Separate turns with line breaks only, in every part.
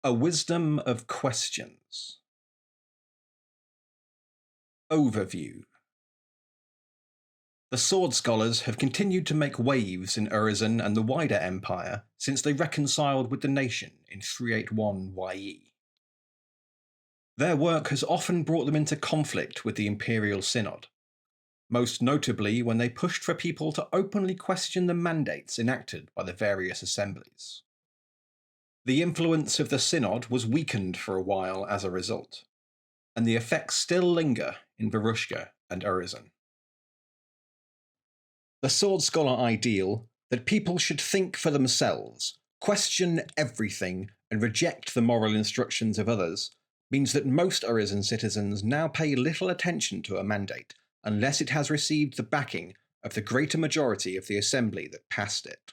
A wisdom of questions. Overview. The sword scholars have continued to make waves in Urizen and the wider empire since they reconciled with the nation in 381 YE. Their work has often brought them into conflict with the Imperial Synod, most notably when they pushed for people to openly question the mandates enacted by the various assemblies. The influence of the Synod was weakened for a while as a result, and the effects still linger in Verushka and Urizen. The sword scholar ideal that people should think for themselves, question everything, and reject the moral instructions of others means that most Urizen citizens now pay little attention to a mandate unless it has received the backing of the greater majority of the assembly that passed it.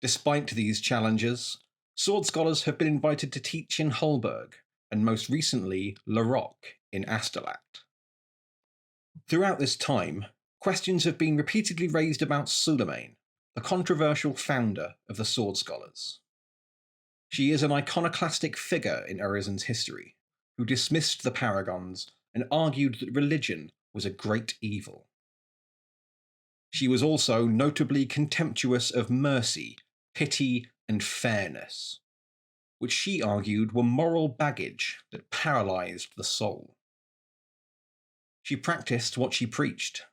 Despite these challenges, sword scholars have been invited to teach in Holberg, and most recently Larocque in Astolat. Throughout this time, questions have been repeatedly raised about Suleiman, the controversial founder of the sword scholars. She is an iconoclastic figure in Urizen's history, who dismissed the paragons and argued that religion was a great evil. She was also notably contemptuous of mercy, pity, and fairness, which she argued were moral baggage that paralysed the soul. She practiced what she preached,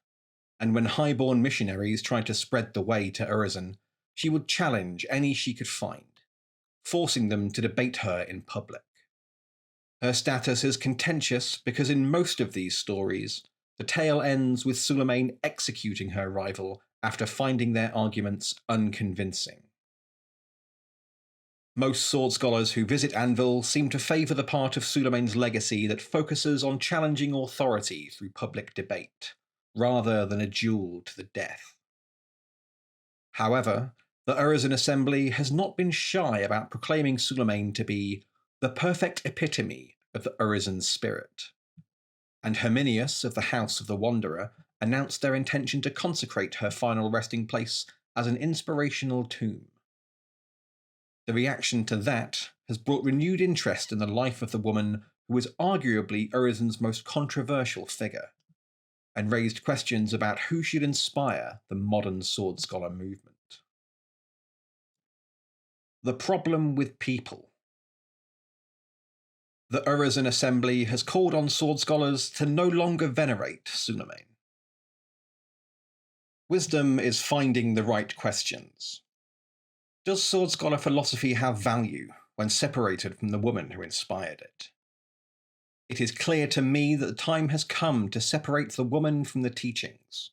and when highborn missionaries tried to spread the way to Urizen, she would challenge any she could find, forcing them to debate her in public. Her status is contentious because in most of these stories, the tale ends with Suleiman executing her rival after finding their arguments unconvincing. Most sword scholars who visit Anvil seem to favour the part of Suleiman's legacy that focuses on challenging authority through public debate, rather than a duel to the death. However, the Urizen Assembly has not been shy about proclaiming Suleiman to be the perfect epitome of the Urizen spirit, and Herminius of the House of the Wanderer announced their intention to consecrate her final resting place as an inspirational tomb. The reaction to that has brought renewed interest in the life of the woman who was arguably Urizen's most controversial figure, and raised questions about who should inspire the modern sword scholar movement. The problem with people. The Urizen Assembly has called on sword scholars to no longer venerate Suleiman. Wisdom is finding the right questions. Does sword scholar philosophy have value when separated from the woman who inspired it? It is clear to me that the time has come to separate the woman from the teachings.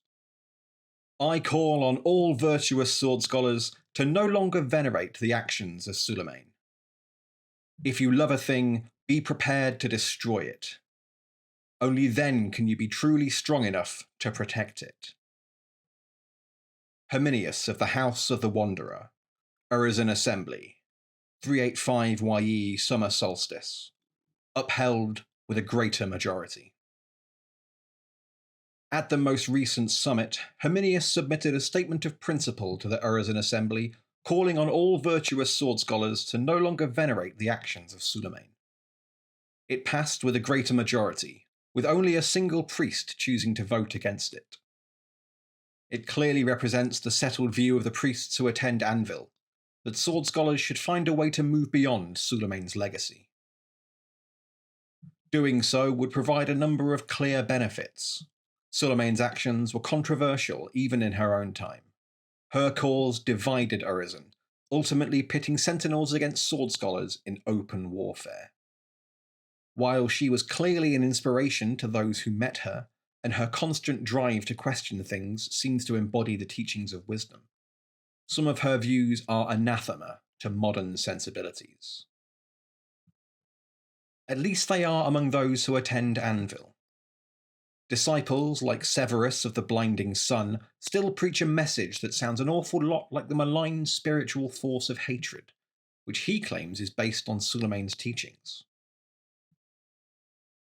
I call on all virtuous sword scholars to no longer venerate the actions of Suleiman. If you love a thing, be prepared to destroy it. Only then can you be truly strong enough to protect it. Herminius of the House of the Wanderer, Urizen Assembly, 385 YE Summer Solstice, upheld with a greater majority. At the most recent summit, Herminius submitted a statement of principle to the Urizen Assembly, calling on all virtuous sword scholars to no longer venerate the actions of Suleiman. It passed with a greater majority, with only a single priest choosing to vote against it. It clearly represents the settled view of the priests who attend Anvil, that sword scholars should find a way to move beyond Suleiman's legacy. Doing so would provide a number of clear benefits. Suleiman's actions were controversial even in her own time. Her cause divided Urizen, ultimately pitting sentinels against sword scholars in open warfare. While she was clearly an inspiration to those who met her, and her constant drive to question things seems to embody the teachings of wisdom, some of her views are anathema to modern sensibilities. At least they are among those who attend Anvil. Disciples like Severus of the Blinding Sun still preach a message that sounds an awful lot like the malign spiritual force of hatred, which he claims is based on Suleiman's teachings.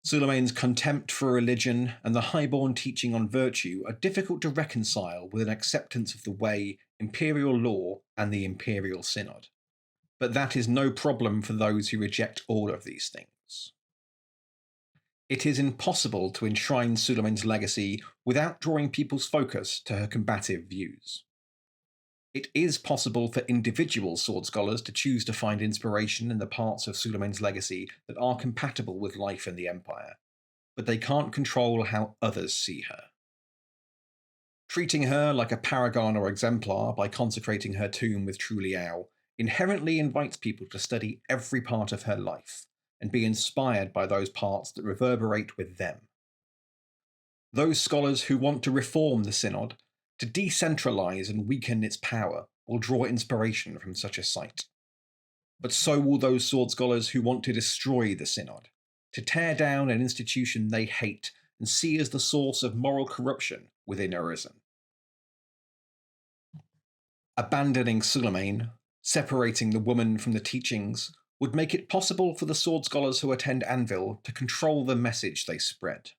Suleiman's contempt for religion and the highborn teaching on virtue are difficult to reconcile with an acceptance of the way, imperial law, and the imperial synod. but that is no problem for those who reject all of these things. It is impossible to enshrine Suleiman's legacy without drawing people's focus to her combative views. It is possible for individual sword scholars to choose to find inspiration in the parts of Suleiman's legacy that are compatible with life in the Empire, but they can't control how others see her. Treating her like a paragon or exemplar by consecrating her tomb with True Liao inherently invites people to study every part of her life and be inspired by those parts that reverberate with them. Those scholars who want to reform the Synod, to decentralize and weaken its power, will draw inspiration from such a sight. But so will those sword scholars who want to destroy the Synod, to tear down an institution they hate and see as the source of moral corruption within Urizen. Abandoning Suleiman, separating the woman from the teachings, would make it possible for the sword scholars who attend Anvil to control the message they spread.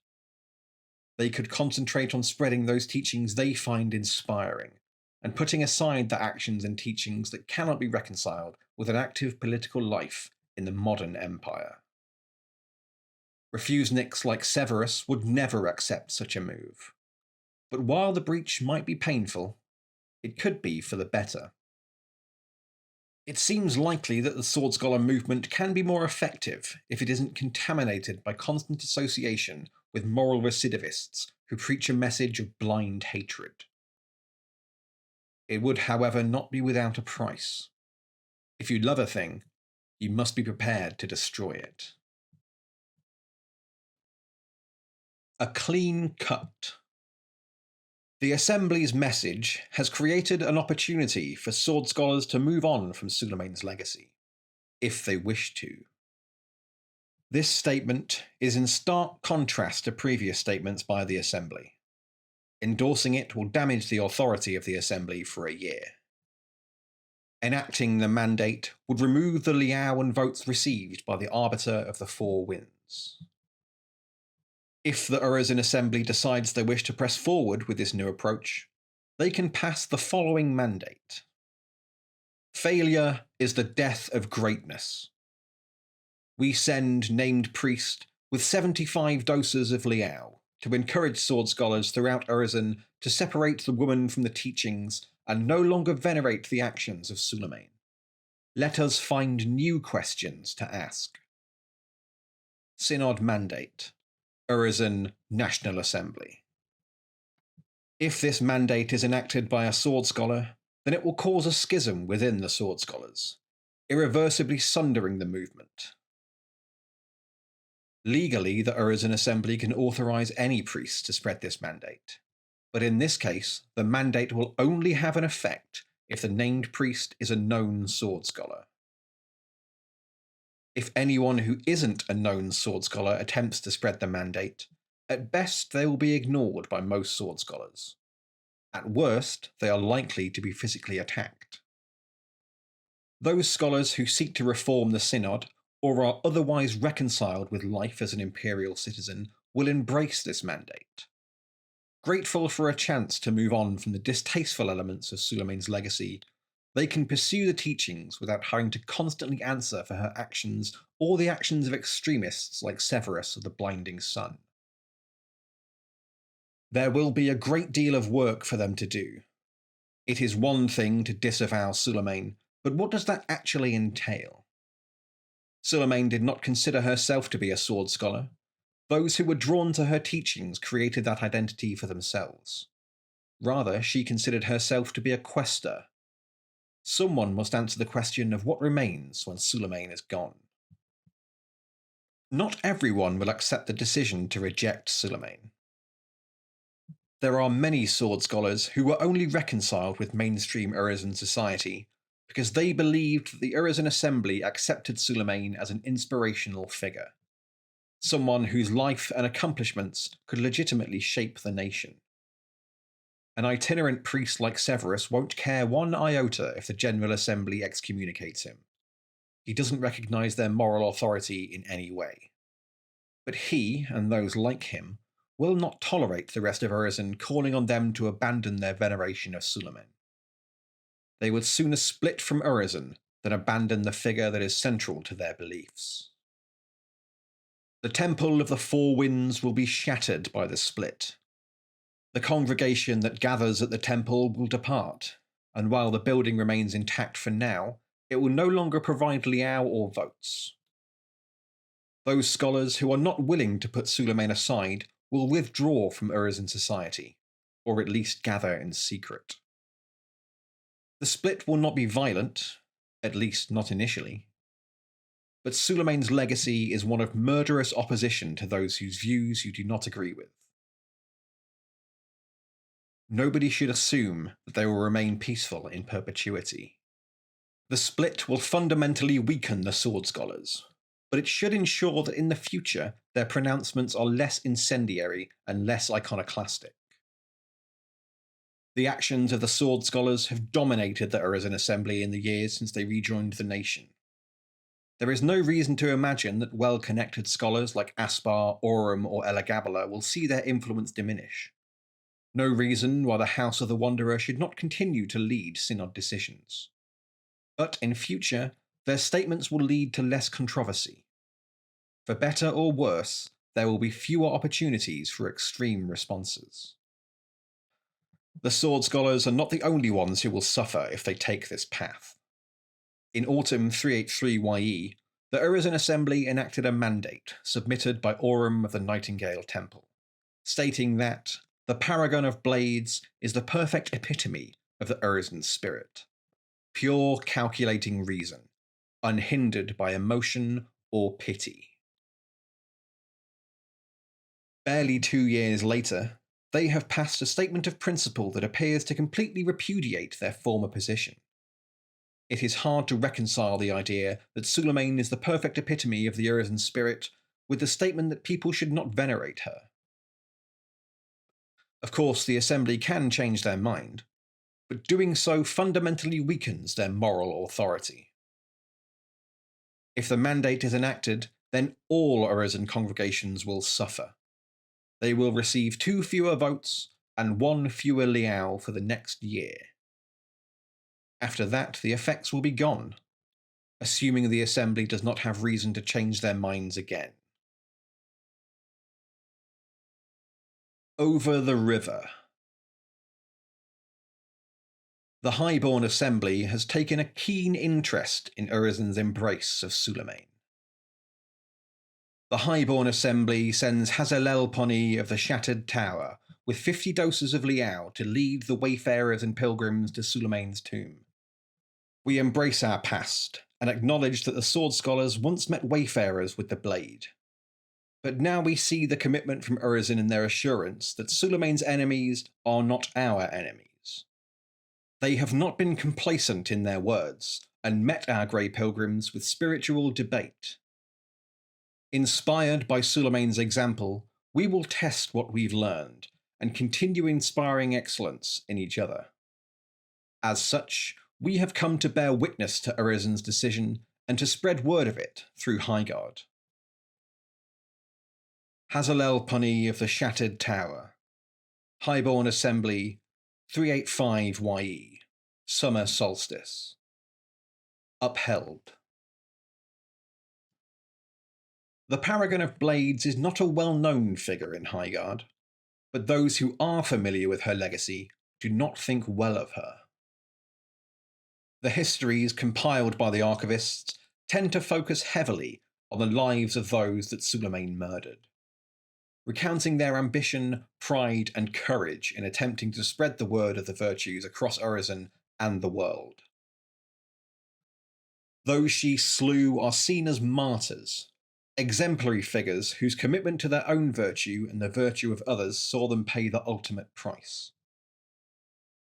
They could concentrate on spreading those teachings they find inspiring, and putting aside the actions and teachings that cannot be reconciled with an active political life in the modern empire. Refuseniks like Severus would never accept such a move. But while the breach might be painful, it could be for the better. It seems likely that the Sword Scholar movement can be more effective if it isn't contaminated by constant association with moral recidivists who preach a message of blind hatred. It would, however, not be without a price. If you love a thing, you must be prepared to destroy it. A clean cut. The Assembly's message has created an opportunity for sword scholars to move on from Suleiman's legacy, if they wish to. This statement is in stark contrast to previous statements by the Assembly. Endorsing it will damage the authority of the Assembly for a year. Enacting the mandate would remove the Liao and votes received by the Arbiter of the Four Winds. If the Urizen Assembly decides they wish to press forward with this new approach, they can pass the following mandate. Failure is the death of greatness. We send named priest with 75 doses of Liao to encourage sword scholars throughout Urizen to separate the woman from the teachings and no longer venerate the actions of Suleiman. Let us find new questions to ask. Synod Mandate. Urizen National Assembly. If this mandate is enacted by a sword scholar, then it will cause a schism within the sword scholars, irreversibly sundering the movement. Legally, the Urizen Assembly can authorize any priest to spread this mandate, but in this case, the mandate will only have an effect if the named priest is a known sword scholar. If anyone who isn't a known sword scholar attempts to spread the mandate, at best they will be ignored by most sword scholars. At worst, they are likely to be physically attacked. Those scholars who seek to reform the Synod or are otherwise reconciled with life as an imperial citizen will embrace this mandate. Grateful for a chance to move on from the distasteful elements of Suleiman's legacy, they can pursue the teachings without having to constantly answer for her actions or the actions of extremists like Severus of the Blinding Sun. There will be a great deal of work for them to do. It is one thing to disavow Suleiman, but what does that actually entail? Suleiman did not consider herself to be a sword scholar. Those who were drawn to her teachings created that identity for themselves. Rather, she considered herself to be a quester. Someone must answer the question of what remains when Suleiman is gone. Not everyone will accept the decision to reject Suleiman. There are many sword scholars who were only reconciled with mainstream Urizen society because they believed that the Urizen Assembly accepted Suleiman as an inspirational figure, someone whose life and accomplishments could legitimately shape the nation. An itinerant priest like Severus won't care one iota if the General Assembly excommunicates him. He doesn't recognise their moral authority in any way. But he, and those like him, will not tolerate the rest of Urizen calling on them to abandon their veneration of Suleiman. They would sooner split from Urizen than abandon the figure that is central to their beliefs. The Temple of the Four Winds will be shattered by the split. The congregation that gathers at the temple will depart, and while the building remains intact for now, it will no longer provide liao or votes. Those scholars who are not willing to put Suleiman aside will withdraw from Urizen society, or at least gather in secret. The split will not be violent, at least not initially. But Suleiman's legacy is one of murderous opposition to those whose views you do not agree with. Nobody should assume that they will remain peaceful in perpetuity. The split will fundamentally weaken the Sword Scholars, but it should ensure that in the future their pronouncements are less incendiary and less iconoclastic. The actions of the Sword Scholars have dominated the Urizen Assembly in the years since they rejoined the nation. There is no reason to imagine that well-connected scholars like Aspar, Aurum, or Elagabalus will see their influence diminish. No reason why the House of the Wanderer should not continue to lead synod decisions. But in future, their statements will lead to less controversy. For better or worse, there will be fewer opportunities for extreme responses. The Sword Scholars are not the only ones who will suffer if they take this path. In autumn 383 YE, the Urizen Assembly enacted a mandate submitted by Aurum of the Nightingale Temple, stating that the Paragon of Blades is the perfect epitome of the Urizen spirit, pure calculating reason, unhindered by emotion or pity. Barely 2 years later, they have passed a statement of principle that appears to completely repudiate their former position. It is hard to reconcile the idea that Suleiman is the perfect epitome of the Urizen spirit with the statement that people should not venerate her. Of course, the Assembly can change their mind, but doing so fundamentally weakens their moral authority. If the mandate is enacted, then all Urizen congregations will suffer. They will receive 2 fewer votes and 1 fewer liao for the next year. After that, the effects will be gone, assuming the Assembly does not have reason to change their minds again. Over the river. The Highborn Assembly has taken a keen interest in Urizen's embrace of Suleiman. The Highborn Assembly sends Hazelel Poni of the Shattered Tower with 50 doses of liao to lead the wayfarers and pilgrims to Suleiman's tomb. We embrace our past and acknowledge that the Sword Scholars once met wayfarers with the blade. But now we see the commitment from Urizen in their assurance that Suleiman's enemies are not our enemies. They have not been complacent in their words and met our Grey Pilgrims with spiritual debate. Inspired by Suleiman's example, we will test what we've learned and continue inspiring excellence in each other. As such, we have come to bear witness to Urizen's decision and to spread word of it through Highguard. Hazelel Poni of the Shattered Tower. Highborn Assembly, 385 YE. Summer Solstice. Upheld. The Paragon of Blades is not a well-known figure in Highguard, but those who are familiar with her legacy do not think well of her. The histories compiled by the archivists tend to focus heavily on the lives of those that Suleiman murdered, recounting their ambition, pride, and courage in attempting to spread the word of the virtues across Urizen and the world. Those she slew are seen as martyrs, exemplary figures whose commitment to their own virtue and the virtue of others saw them pay the ultimate price.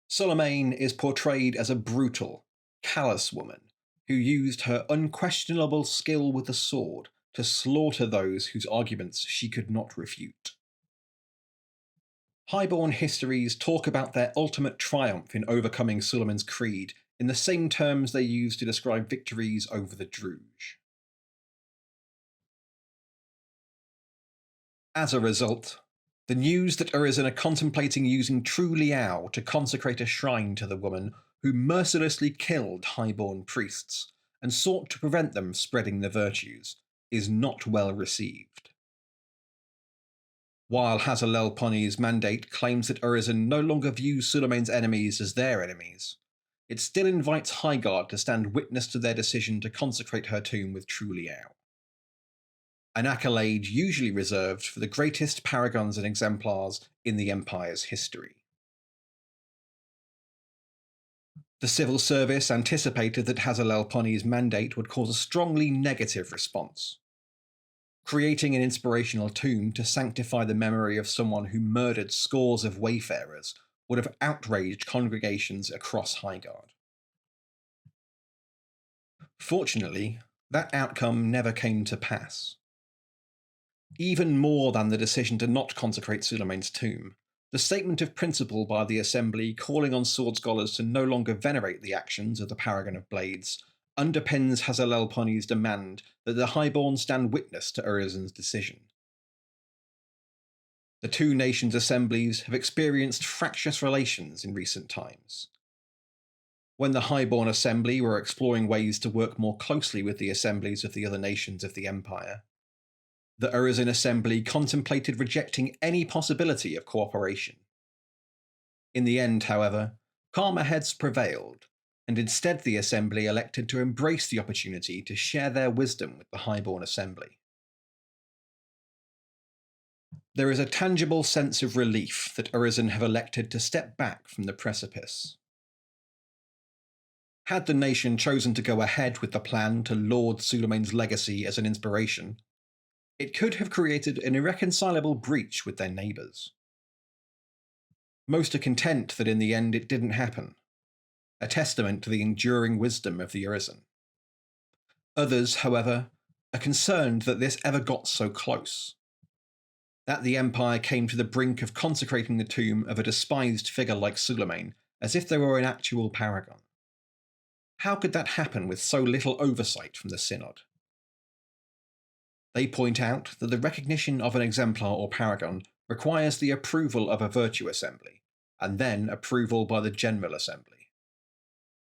Suleiman is portrayed as a brutal, callous woman who used her unquestionable skill with the sword to slaughter those whose arguments she could not refute. Highborn histories talk about their ultimate triumph in overcoming Suleiman's creed in the same terms they use to describe victories over the Druge. As a result, the news that Urizen are contemplating using true liao to consecrate a shrine to the woman who mercilessly killed Highborn priests and sought to prevent them spreading their virtues, is not well received. While Hazalel-Poni's mandate claims that Urizen no longer views Suleiman's enemies as their enemies, it still invites Highguard to stand witness to their decision to consecrate her tomb with True Liao. An accolade usually reserved for the greatest paragons and exemplars in the Empire's history. The civil service anticipated that Hazalel-Poni's mandate would cause a strongly negative response. Creating an inspirational tomb to sanctify the memory of someone who murdered scores of wayfarers would have outraged congregations across Highguard. Fortunately, that outcome never came to pass. Even more than the decision to not consecrate Suleiman's tomb, the statement of principle by the Assembly calling on sword scholars to no longer venerate the actions of the Paragon of Blades underpins Hazalel-Poni's demand that the Highborn stand witness to Urizen's decision. The two nations' assemblies have experienced fractious relations in recent times. When the Highborn Assembly were exploring ways to work more closely with the assemblies of the other nations of the Empire, the Urizen Assembly contemplated rejecting any possibility of cooperation. In the end, however, calmer heads prevailed, and instead the Assembly elected to embrace the opportunity to share their wisdom with the Highborn Assembly. There is a tangible sense of relief that Urizen have elected to step back from the precipice. Had the nation chosen to go ahead with the plan to laud Suleiman's legacy as an inspiration, it could have created an irreconcilable breach with their neighbours. Most are content that in the end it didn't happen, a testament to the enduring wisdom of the Urizen. Others, however, are concerned that this ever got so close, that the Empire came to the brink of consecrating the tomb of a despised figure like Suleiman as if they were an actual paragon. How could that happen with so little oversight from the Synod? They point out that the recognition of an exemplar or paragon requires the approval of a Virtue Assembly, and then approval by the General Assembly.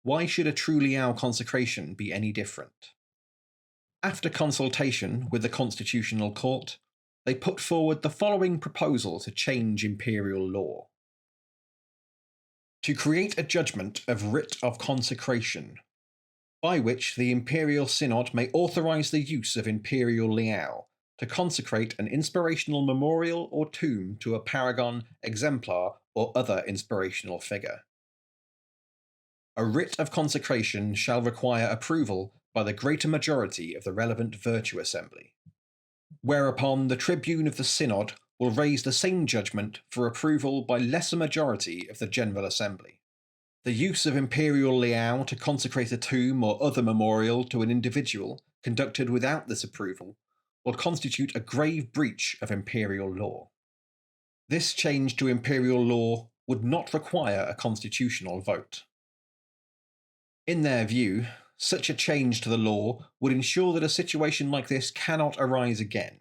Why should a True Liao consecration be any different? After consultation with the Constitutional Court, they put forward the following proposal to change imperial law. To create a judgment of writ of consecration, by which the Imperial Synod may authorise the use of Imperial Liao to consecrate an inspirational memorial or tomb to a paragon, exemplar, or other inspirational figure. A writ of consecration shall require approval by the greater majority of the relevant Virtue Assembly, whereupon the Tribune of the Synod will raise the same judgment for approval by lesser majority of the General Assembly. The use of Imperial Liao to consecrate a tomb or other memorial to an individual conducted without this approval will constitute a grave breach of imperial law. This change to imperial law would not require a constitutional vote. In their view, such a change to the law would ensure that a situation like this cannot arise again.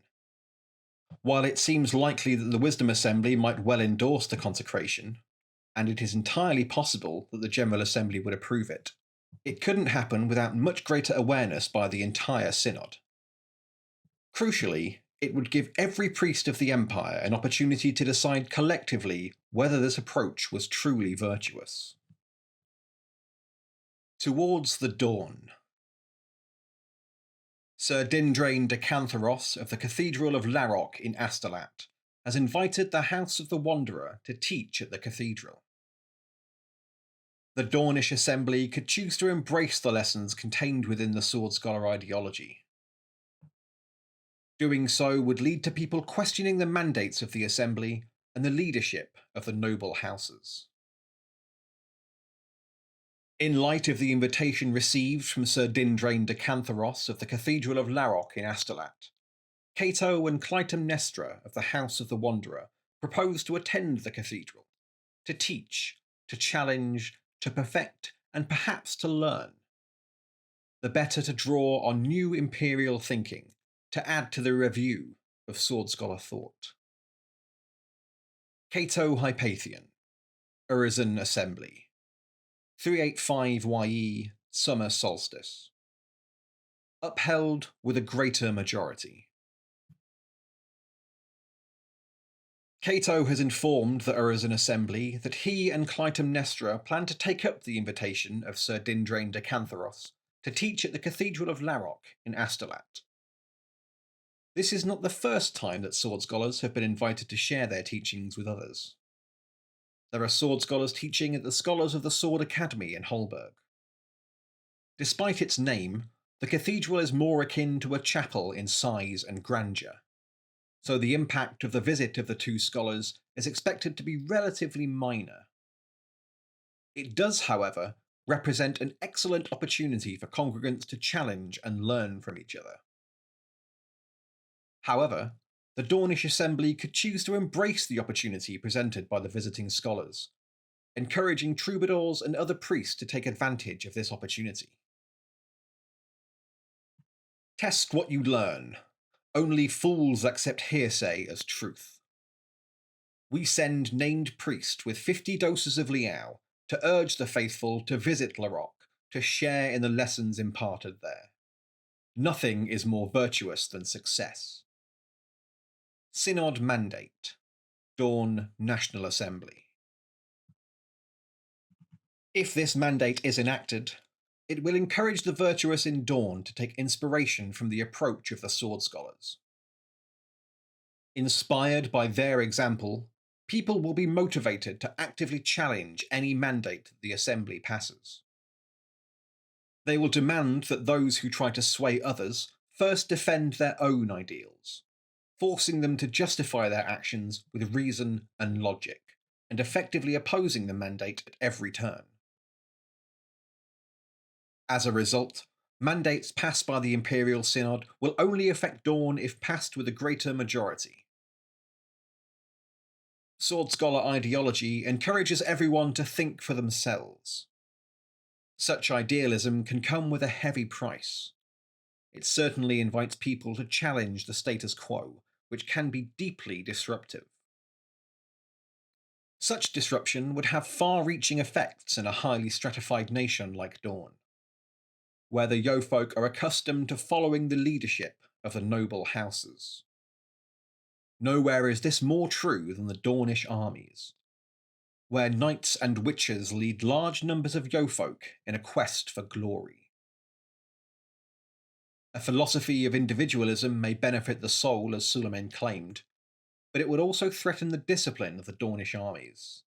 While it seems likely that the Wisdom Assembly might well endorse the consecration, and it is entirely possible that the General Assembly would approve it, it couldn't happen without much greater awareness by the entire Synod. Crucially, it would give every priest of the Empire an opportunity to decide collectively whether this approach was truly virtuous. Towards the dawn. Sir Dindrain de Cantharos of the Cathedral of Larrock in Astolat has invited the House of the Wanderer to teach at the cathedral. The Dornish Assembly could choose to embrace the lessons contained within the Sword Scholar ideology. Doing so would lead to people questioning the mandates of the Assembly and the leadership of the noble houses. In light of the invitation received from Sir Dindrain de Cantharos of the Cathedral of Larrock in Astolat, Cato and Clytemnestra of the House of the Wanderer proposed to attend the cathedral, to teach, to challenge, to perfect, and perhaps to learn. The better to draw on new imperial thinking, to add to the review of sword scholar thought. Cato Hypathian, Urizen Assembly, 385 YE, Summer Solstice. upheld with a greater majority. Cato has informed the Urizen assembly that he and Clytemnestra plan to take up the invitation of Sir Dindrain de Cantharos to teach at the Cathedral of Larock in Astolat. This is not the first time that sword scholars have been invited to share their teachings with others. There are sword scholars teaching at the Scholars of the Sword Academy in Holberg. Despite its name, the cathedral is more akin to a chapel in size and grandeur, so the impact of the visit of the two scholars is expected to be relatively minor. It does, however, represent an excellent opportunity for congregants to challenge and learn from each other. However, the Dornish Assembly could choose to embrace the opportunity presented by the visiting scholars, encouraging troubadours and other priests to take advantage of this opportunity. Test what you learn. Only fools accept hearsay as truth. We send named priest with 50 doses of liao to urge the faithful to visit Larock to share in the lessons imparted there. Nothing is more virtuous than success. Synod Mandate. Dorne National Assembly. If this mandate is enacted, it will encourage the virtuous in Dorne to take inspiration from the approach of the sword scholars. Inspired by their example, people will be motivated to actively challenge any mandate the Assembly passes. They will demand that those who try to sway others first defend their own ideals, forcing them to justify their actions with reason and logic, and effectively opposing the mandate at every turn. As a result, mandates passed by the Imperial Synod will only affect Dorne if passed with a greater majority. Sword scholar ideology encourages everyone to think for themselves. Such idealism can come with a heavy price. It certainly invites people to challenge the status quo, which can be deeply disruptive. Such disruption would have far-reaching effects in a highly stratified nation like Dorne, where the Yeofolk are accustomed to following the leadership of the noble houses. Nowhere is this more true than the Dornish armies, where knights and witches lead large numbers of Yeofolk in a quest for glory. A philosophy of individualism may benefit the soul, as Suleiman claimed, but it would also threaten the discipline of the Dornish armies.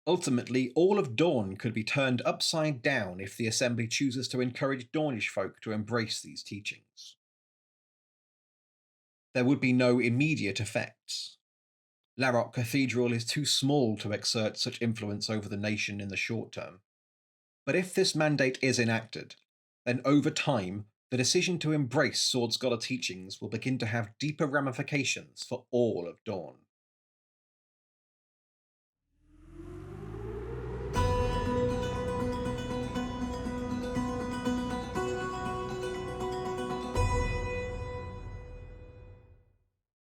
Ultimately, all of Dorne could be turned upside down if the Assembly chooses to encourage Dornish folk to embrace these teachings. There would be no immediate effects. Larock Cathedral is too small to exert such influence over the nation in the short term. But if this mandate is enacted, then over time, the decision to embrace sword scholar teachings will begin to have deeper ramifications for all of Dorne.